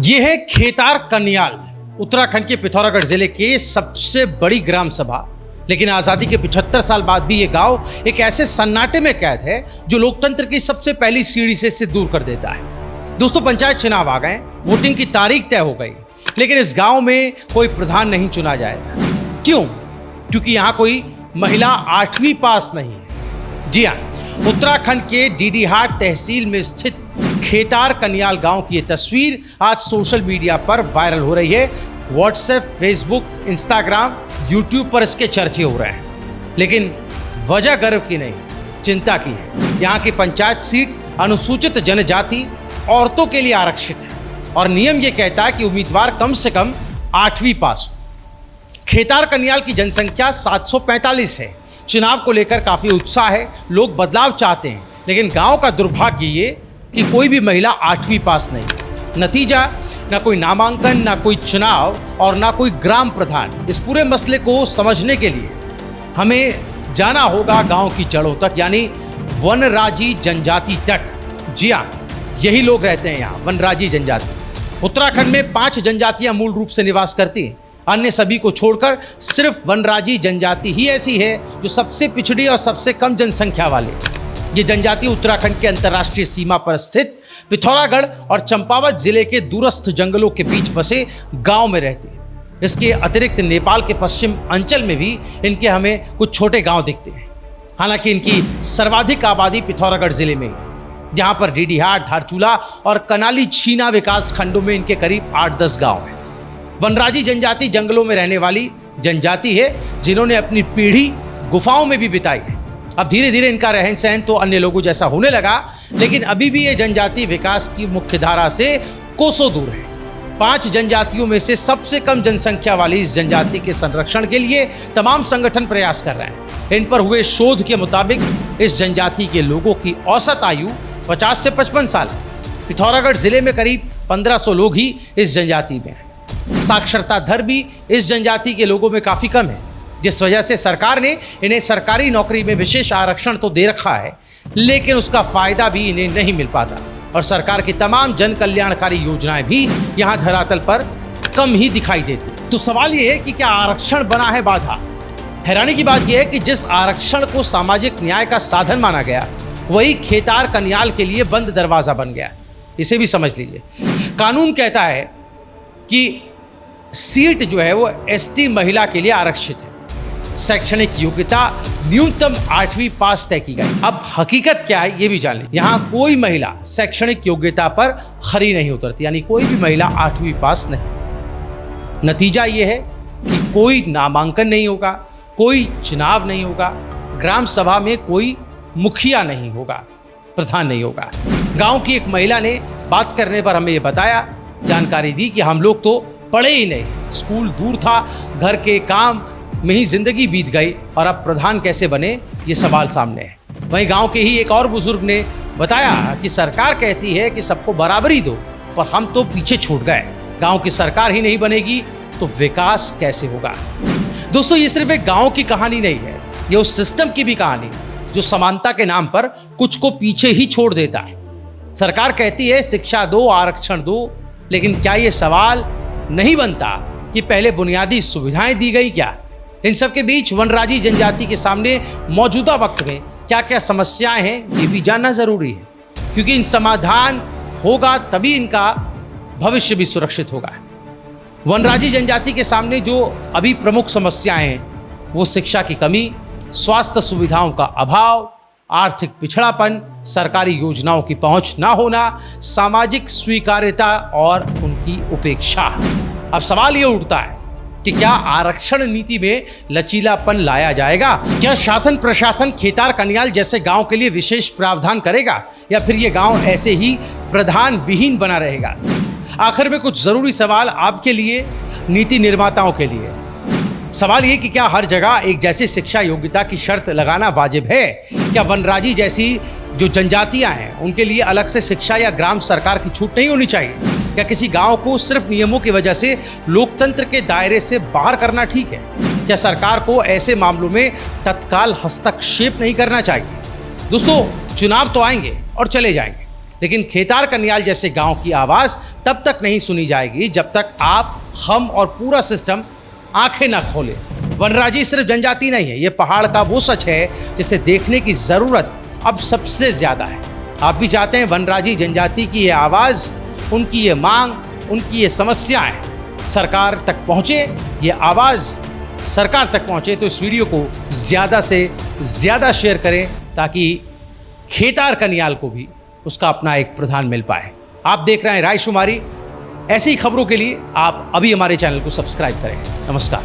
ये है खेतार कन्याल, उत्तराखंड के पिथौरागढ़ जिले के सबसे बड़ी ग्राम सभा। लेकिन आज़ादी के 75 साल बाद भी ये गांव एक ऐसे सन्नाटे में कैद है जो लोकतंत्र की सबसे पहली सीढ़ी से इसे दूर कर देता है। दोस्तों, पंचायत चुनाव आ गए, वोटिंग की तारीख तय हो गई, लेकिन इस गांव में कोई प्रधान नहीं चुना जाएगा। क्यों? क्योंकि यहाँ कोई महिला 8वीं पास नहीं है। जी हाँ, उत्तराखंड के डीडीहाट तहसील में स्थित खेतार कन्याल गांव की ये तस्वीर आज सोशल मीडिया पर वायरल हो रही है। व्हाट्सएप, फेसबुक, इंस्टाग्राम, यूट्यूब पर इसके चर्चे हो रहे हैं। लेकिन वजह गर्व की नहीं, चिंता की है। यहाँ की पंचायत सीट अनुसूचित जनजाति औरतों के लिए आरक्षित है और नियम ये कहता है कि उम्मीदवार कम से कम 8वीं पास हो। खेतार कन्याल की जनसंख्या 745 है। चुनाव को लेकर काफी उत्साह है, लोग बदलाव चाहते हैं, लेकिन गांव का दुर्भाग्य ये कि कोई भी महिला 8वीं पास नहीं। नतीजा, ना कोई नामांकन, ना कोई चुनाव और ना कोई ग्राम प्रधान। इस पूरे मसले को समझने के लिए हमें जाना होगा गांव की जड़ों तक, यानी वनराजी जनजाति तक। जी हाँ, यही लोग रहते हैं यहाँ, वनराजी जनजाति। उत्तराखंड में 5 जनजातियां मूल रूप से निवास करती हैं। अन्य सभी को छोड़कर सिर्फ वनराजी जनजाति ही ऐसी है जो सबसे पिछड़ी और सबसे कम जनसंख्या वाली। ये जनजाति उत्तराखंड के अंतर्राष्ट्रीय सीमा पर स्थित पिथौरागढ़ और चंपावत जिले के दूरस्थ जंगलों के बीच बसे गांव में रहती है। इसके अतिरिक्त नेपाल के पश्चिम अंचल में भी इनके हमें कुछ छोटे गांव दिखते हैं। हालांकि इनकी सर्वाधिक आबादी पिथौरागढ़ जिले में है, जहां पर डीडीहाट, धारचूला और कनाली छीना विकास खंडों में इनके करीब 8-10 गाँव हैं। वनराजी जनजाति जंगलों में रहने वाली जनजाति है जिन्होंने अपनी पीढ़ी गुफाओं में भी बिताई है। अब धीरे धीरे इनका रहन सहन तो अन्य लोगों जैसा होने लगा, लेकिन अभी भी ये जनजाति विकास की मुख्य धारा से कोसों दूर है। 5 जनजातियों में से सबसे कम जनसंख्या वाली इस जनजाति के संरक्षण के लिए तमाम संगठन प्रयास कर रहे हैं। इन पर हुए शोध के मुताबिक इस जनजाति के लोगों की औसत आयु 50 से 55 साल है। पिथौरागढ़ जिले में करीब 1500 लोग ही इस जनजाति में हैं। साक्षरता दर भी इस जनजाति के लोगों में काफ़ी कम है, जिस वजह से सरकार ने इन्हें सरकारी नौकरी में विशेष आरक्षण तो दे रखा है, लेकिन उसका फायदा भी इन्हें नहीं मिल पाता और सरकार की तमाम जन कल्याणकारी योजनाएं भी यहाँ धरातल पर कम ही दिखाई देती। तो सवाल ये है कि क्या आरक्षण बना है बाधा? हैरानी की बात यह है कि जिस आरक्षण को सामाजिक न्याय का साधन माना गया, वही खेतार कन्याल के लिए बंद दरवाजा बन गया। इसे भी समझ लीजिए। कानून कहता है कि सीट जो है वो एसटी महिला के लिए आरक्षित है। शैक्षणिक योग्यता न्यूनतम 8वीं पास तय की गई। अब हकीकत क्या है ये भी जान लीजिए। यहाँ कोई महिला शैक्षणिक योग्यता पर खरी नहीं उतरती, यानी कोई भी महिला 8वीं पास नहीं। नतीजा ये है कि कोई नामांकन नहीं होगा, कोई चुनाव नहीं होगा, ग्राम सभा में कोई मुखिया नहीं होगा, प्रधान नहीं होगा। गांव की एक महिला ने बात करने पर हमें ये बताया, जानकारी दी कि हम लोग तो पढ़े ही नहीं, स्कूल दूर था, घर के काम में ही जिंदगी बीत गई और अब प्रधान कैसे बने, ये सवाल सामने है। वहीं गांव के ही एक और बुजुर्ग ने बताया कि सरकार कहती है कि सबको बराबरी दो, पर हम तो पीछे छूट गए। गांव की सरकार ही नहीं बनेगी तो विकास कैसे होगा? दोस्तों, ये सिर्फ एक गांव की कहानी नहीं है, ये उस सिस्टम की भी कहानी जो समानता के नाम पर कुछ को पीछे ही छोड़ देता है। सरकार कहती है शिक्षा दो, आरक्षण दो, लेकिन क्या ये सवाल नहीं बनता कि पहले बुनियादी सुविधाएं दी गई क्या? इन सब के बीच वनराजी जनजाति के सामने मौजूदा वक्त में क्या क्या समस्याएं हैं, ये भी जानना जरूरी है, क्योंकि इन समाधान होगा तभी इनका भविष्य भी सुरक्षित होगा। वनराजी जनजाति के सामने जो अभी प्रमुख समस्याएं हैं वो शिक्षा की कमी, स्वास्थ्य सुविधाओं का अभाव, आर्थिक पिछड़ापन, सरकारी योजनाओं की पहुंच ना होना, सामाजिक स्वीकार्यता और उनकी उपेक्षा। अब सवाल ये उठता है कि क्या आरक्षण नीति में लचीलापन लाया जाएगा? क्या शासन प्रशासन खेतार कन्याल जैसे गांव के लिए विशेष प्रावधान करेगा, या फिर ये गांव ऐसे ही प्रधान विहीन बना रहेगा? आखिर में कुछ जरूरी सवाल आपके लिए, नीति निर्माताओं के लिए। सवाल ये कि क्या हर जगह एक जैसी शिक्षा योग्यता की शर्त लगाना वाजिब है? क्या वनराजी जैसी जो जनजातियां हैं उनके लिए अलग से शिक्षा या ग्राम सरकार की छूट नहीं होनी चाहिए? क्या किसी गांव को सिर्फ नियमों की वजह से लोकतंत्र के दायरे से बाहर करना ठीक है? क्या सरकार को ऐसे मामलों में तत्काल हस्तक्षेप नहीं करना चाहिए? दोस्तों, चुनाव तो आएंगे और चले जाएंगे, लेकिन खेतार कन्याल जैसे गांव की आवाज़ तब तक नहीं सुनी जाएगी जब तक आप, हम और पूरा सिस्टम आंखें ना खोले। वनराजी सिर्फ जनजाति नहीं है, ये पहाड़ का वो सच है जिसे देखने की ज़रूरत अब सबसे ज़्यादा है। आप भी चाहते हैं वनराजी जनजाति की ये आवाज़, उनकी ये मांग, उनकी ये समस्याएं सरकार तक पहुँचे, ये आवाज़ सरकार तक पहुँचे, तो इस वीडियो को ज़्यादा से ज़्यादा शेयर करें ताकि खेतार कन्याल को भी उसका अपना एक प्रधान मिल पाए। आप देख रहे हैं रायशुमारी। ऐसी खबरों के लिए आप अभी हमारे चैनल को सब्सक्राइब करें। नमस्कार।